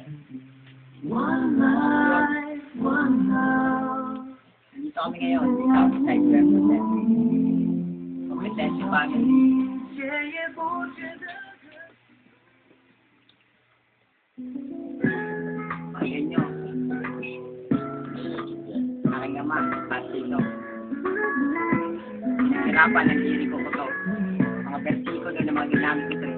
One life, one love. Nandito kami ngayon sa outside represent. Competensya family. Pakinggan nyo. Aking ama, Pasino. Hirapan ang diri ko ito. Mga versikulo na mga ginamit ito.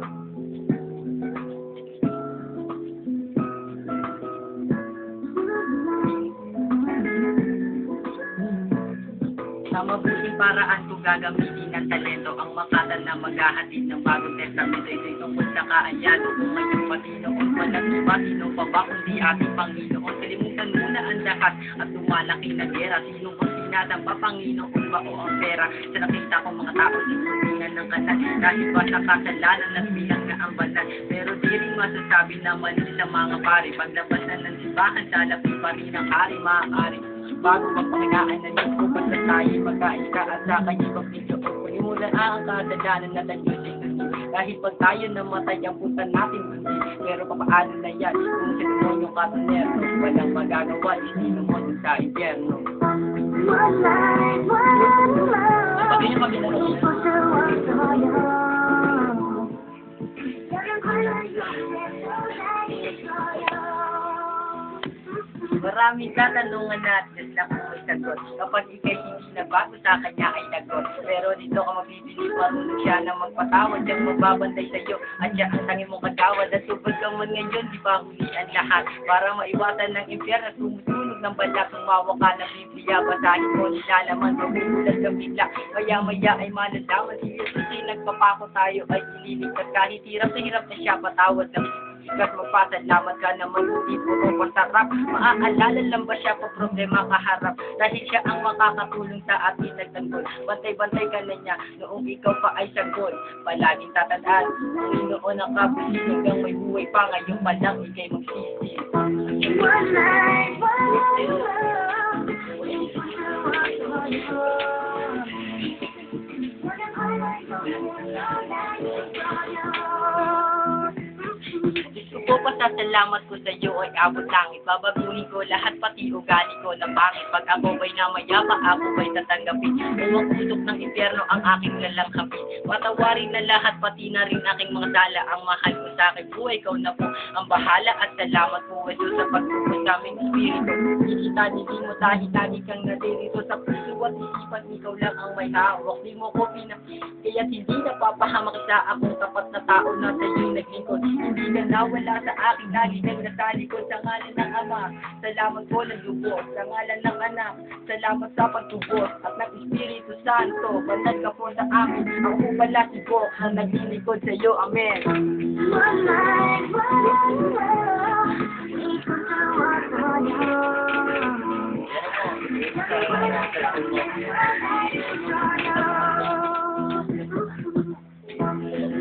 Sa mabuting paraan ko gagamitin ng talento ang makatan na maghahatid ng bagong testamento. Ito'y tungkol sa kaanyado kung ngayong patinoon walang iba, sino pa ba kundi ating Panginoon. Kalimutan muna ang lahat at lumalaki na gera. Sino bang sinadamba, Panginoon ba o ang pera? Sa nakita kong mga tao sinutingan ng kanal dahil ba sa kasalanan at bilang na ang banal. Pero di rin masasabi na mali sa mga pari. Paglabas na ng simbahan, lalapit pa rin ang hari, maaari. Bago magpangaan na nito, basta tayo magkaisa at sa kanyang pagpidyo. Pulimulan ang kasalanan na tanyusin. Dahil pag tayo namatay, ang punta natin hindi. Pero papaano na yan kung sa demonyong katunero? Walang magagawa, istino mo dun sa impyerno. One life, one love. Pag ganyan kami na rin. Maraming katanungan natin na kung may sagot. Kapag ikay hindi nagbago sa kanya ay nagot. Pero dito ka mabibili, marunong siya na magpatawad. Siyang magbabantay sa'yo at siya ang tanging mong kagawad. At subad ka man ngayon, di ba huli ang lahat? Para maiwasan ng impyerno, tumutunog ng balak. Tumawa ka ng Biblia, basahin mo, nilalaman, magugulat ka bigla. Maya-maya ay malalaman, si Jesus ay nagpapako tayo ay ililigtas. Kahit hirap na siya patawad ng Kat magpasalamat ka naman, hindi puro masarap. Maaalala lang ba siya pa problema kaharap? Dahil siya ang makakatulong sa ating nagtanggol. Bantay-bantay ka na niya noong ikaw pa ay sagol. Palaging tatandaan, Panginoon ang kabuli hanggang may buhay pa. Ngayon pa lang ikay magsisi. One life, one Gusto ko pasasalamat ko sa iyo ay abot langit. Babaguhin ko lahat pati ugali ko na pangit. Pag ako ba'y namayapa, ako ba'y tatanggapin. Kung usok ng impyerno ang aking lalangkapin. Patawarin na lahat pati na rin aking mga dala. Ang mahal ko sa akin po, ikaw na po ang bahala. At salamat po Jesus sa pagtubos sa aming espiritu. Ikita hindi mo dahil lagi kang nadirito sa puso at isipan. Ikaw lang ang may hawak. Di mo ko kaya hindi napapahamak sa akong tapat na tao na sa iyo naglingkod. Hindi ka nawala sa akin, lagi kang nasalikod. Sa ngalan ng Ama, salamat po ng lubos. Sa ngalan ng Anak, salamat sa pagtubos. At ng Espiritu Santo, banal ka po sa amin. Ako pala si Bok ang naglilingkod sa iyo. Amen. one life, one love. Ikot sa wasayo.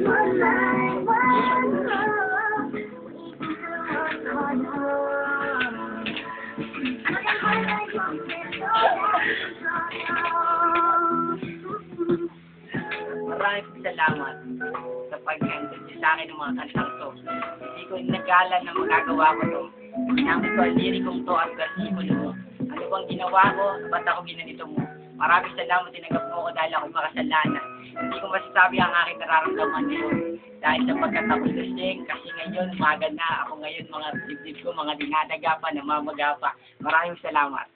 One life, one love. Maraming salamat sa pag-handle niyo sa akin ng mga kantang to. Hindi ko nagala na magagawa ko to. Namin ko ang lirikong to at versikulo mo. Ano bang ginawa ko? Ba't ako ginanito mo? Maraming salamat, tinanggap mo ko dahil ako'y makasalanan. Hindi ko masasabi ang aking nararamdaman ngayon. Dahil sa pagkatapos lasing, kasi ngayon, umaga na. Ako ngayon, mga dibdib ko, mga dinadaga pa, namamaga pa. Maraming salamat.